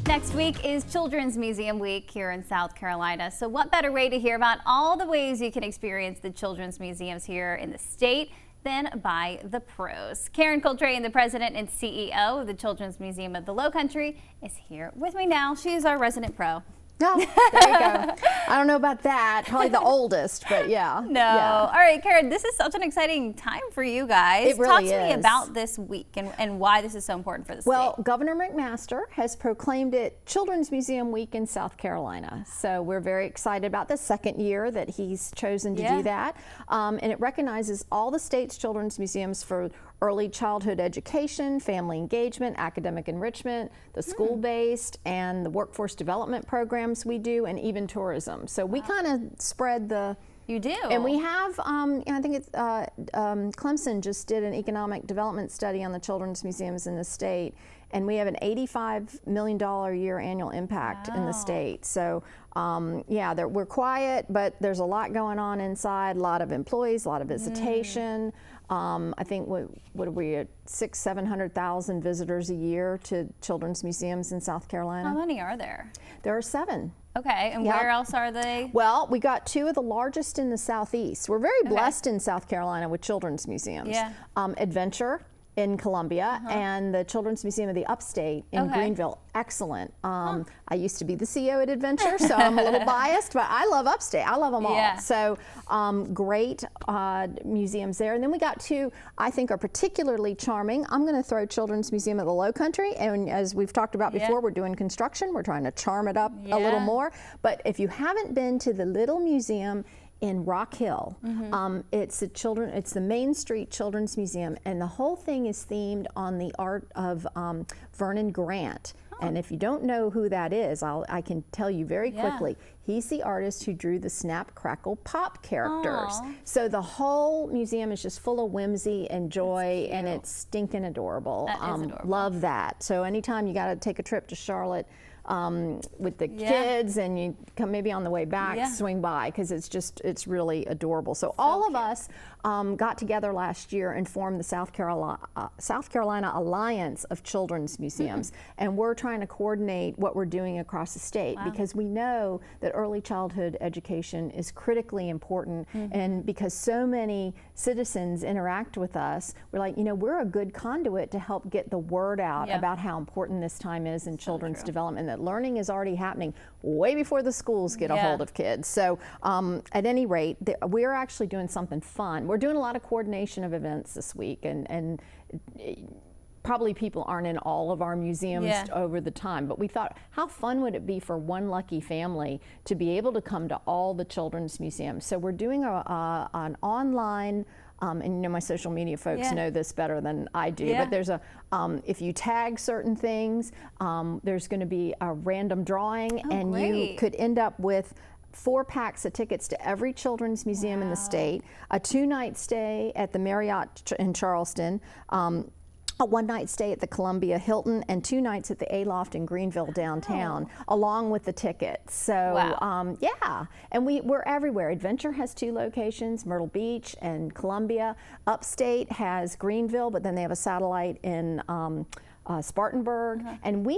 Next week is Children's Museum Week here in South Carolina. So what better way to hear about all the ways you can experience the children's museums here in the state than by the pros. Karen Coltrane, the president and CEO of the Children's Museum of the Lowcountry, is here with me now. She is our resident pro. No, there you go. I don't know about that. Probably the oldest, but yeah. No. Yeah. All right, Karen, this is such an exciting time for you guys. It really Talk to me is. about this week and why this is so important for the state. Well, Governor McMaster has proclaimed it Children's Museum Week in South Carolina. So we're very excited about the second year that he's chosen to do that. And it recognizes all the state's children's museums for early childhood education, family engagement, academic enrichment, the school-based and the workforce development programs we do, and even tourism. So we kind of spread the... You do. And we have, I think it's Clemson just did an economic development study on the children's museums in the state, and we have an $85 million a year annual impact in the state. So yeah, we're quiet, but there's a lot going on inside, a lot of employees, a lot of visitation. I think what are we at 700,000 visitors a year to children's museums in South Carolina. How many are there? There are 7. Okay, and where else are they? Well, we got 2 of the largest in the Southeast. We're very blessed in South Carolina with children's museums. Yeah. Adventure in Columbia and the Children's Museum of the Upstate in Greenville. Excellent. I used to be the CEO at Adventure, so I'm a little biased, but I love Upstate. I love them all. So great museums there. And then we got 2 I think are particularly charming. I'm going to throw Children's Museum of the Lowcountry, and as we've talked about before, we're doing construction. We're trying to charm it up a little more. But if you haven't been to the Little Museum in Rock Hill, it's the Main Street Children's Museum, and the whole thing is themed on the art of Vernon Grant. And if you don't know who that is, I can tell you very quickly. He's the artist who drew the Snap, Crackle, Pop characters. So the whole museum is just full of whimsy and joy, and it's stinking adorable. That is adorable. Love that. So anytime you got to take a trip to Charlotte with the kids, and you come maybe on the way back, swing by, because it's really adorable. So all of us got together last year and formed the South Carolina Alliance of Children's Museums, and we're trying to coordinate what we're doing across the state because we know that early childhood education is critically important, and because so many citizens interact with us, we're like, we're a good conduit to help get the word out about how important this time is in children's development, that learning is already happening way before the schools get a hold of kids. So at any rate, we're actually doing something fun. We're doing a lot of coordination of events this week, and probably people aren't in all of our museums over the time, but we thought, how fun would it be for one lucky family to be able to come to all the children's museums? So we're doing an online, and my social media folks know this better than I do, but there's if you tag certain things, there's going to be a random drawing, and you could end up with 4 packs of tickets to every children's museum in the state, a 2-night stay at the Marriott in Charleston, a 1-night stay at the Columbia Hilton, and 2 nights at the Aloft in Greenville downtown, along with the tickets. So yeah, and we're everywhere. Adventure has 2 locations, Myrtle Beach and Columbia. Upstate has Greenville, but then they have a satellite in Spartanburg, and we,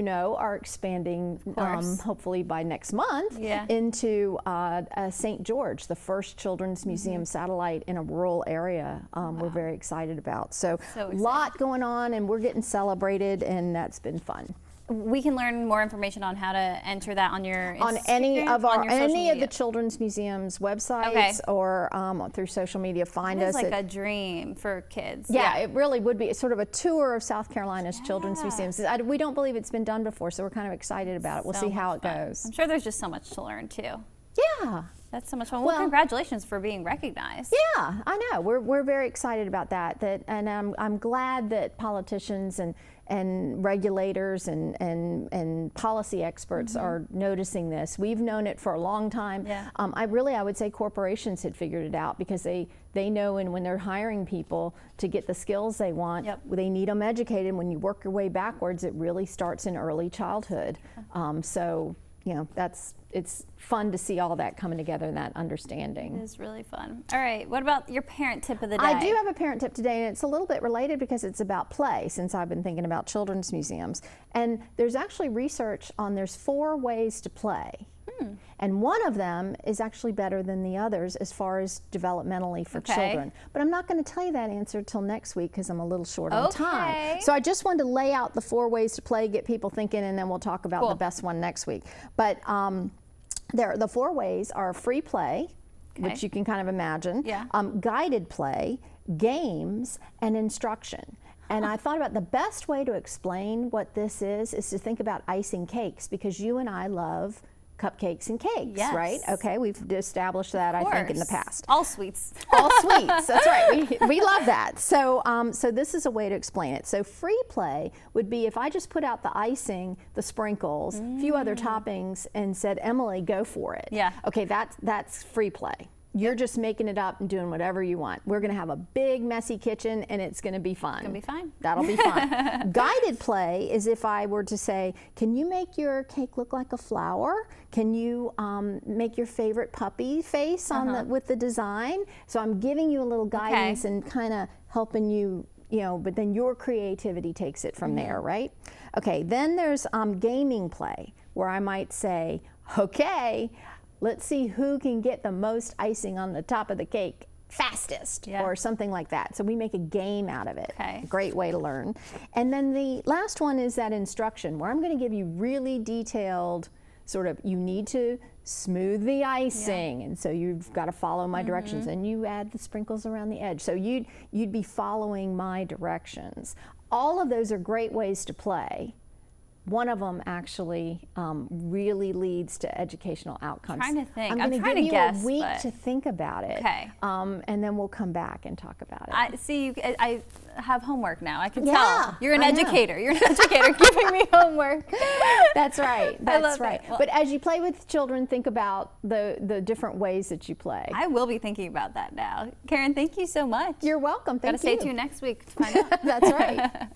are expanding, hopefully by next month, into St. George, the first children's museum satellite in a rural area. We're very excited about. So a lot going on, and we're getting celebrated, and that's been fun. We can learn more information on how to enter that on your Instagram, on any of the children's museums websites, or through social media. Find us. It's like a dream for kids. Yeah, it really would be. It's sort of a tour of South Carolina's children's museums. We don't believe it's been done before, so we're kind of excited about it. We'll see how it goes. I'm sure there's just so much to learn too. Yeah. That's so much fun. Well, congratulations for being recognized. Yeah, I know. We're very excited about that. And I'm glad that politicians and regulators and policy experts are noticing this. We've known it for a long time. I would say corporations had figured it out, because they know, and when they're hiring people to get the skills they want, they need them educated. When you work your way backwards, it really starts in early childhood. So that's it's fun to see all that coming together and that It understanding. is really fun. All right, what about your parent tip of the day? I do have a parent tip today, and it's a little bit related because it's about play, since I've been thinking about children's museums. And there's actually research on there's 4 ways to play. And one of them is actually better than the others as far as developmentally for children. But I'm not going to tell you that answer till next week because I'm a little short on time. So I just wanted to lay out the 4 ways to play, get people thinking, and then we'll talk about the best one next week. But the 4 ways are free play, which you can kind of imagine, guided play, games, and instruction. And I thought about the best way to explain what this is to think about icing cakes, because you and I love cupcakes and cakes, right? Okay, we've established that, I think, in the past. All sweets. All sweets, that's right. We love that. So, so this is a way to explain it. So free play would be if I just put out the icing, the sprinkles, a few other toppings, and said, Emily, go for it. Yeah. Okay, that's free play. You're just making it up and doing whatever you want. We're going to have a big, messy kitchen, and it's going to be fun. It's going to be fine. That'll be fun. Guided play is if I were to say, can you make your cake look like a flower? Can you make your favorite puppy face on with the design? So I'm giving you a little guidance and kind of helping you, but then your creativity takes it from there, right? Okay, then there's gaming play, where I might say, okay, let's see who can get the most icing on the top of the cake fastest, or something like that. So we make a game out of it. Great way to learn. And then the last one is that instruction, where I'm going to give you really detailed sort of, you need to smooth the icing, and so you've got to follow my directions, and you add the sprinkles around the edge. So you'd be following my directions. All of those are great ways to play. One of them actually really leads to educational outcomes. I'm trying to think. I'm going to give you a week to think about it. Okay. And then we'll come back and talk about it. I have homework now. I can Yeah, tell. You're an educator. You're an educator giving me homework. That's right. That's love right. it. Well, but as you play with children, think about the different ways that you play. I will be thinking about that now. Karen, thank you so much. You're welcome. Thank you. Gotta stay tuned next week to find out. That's right.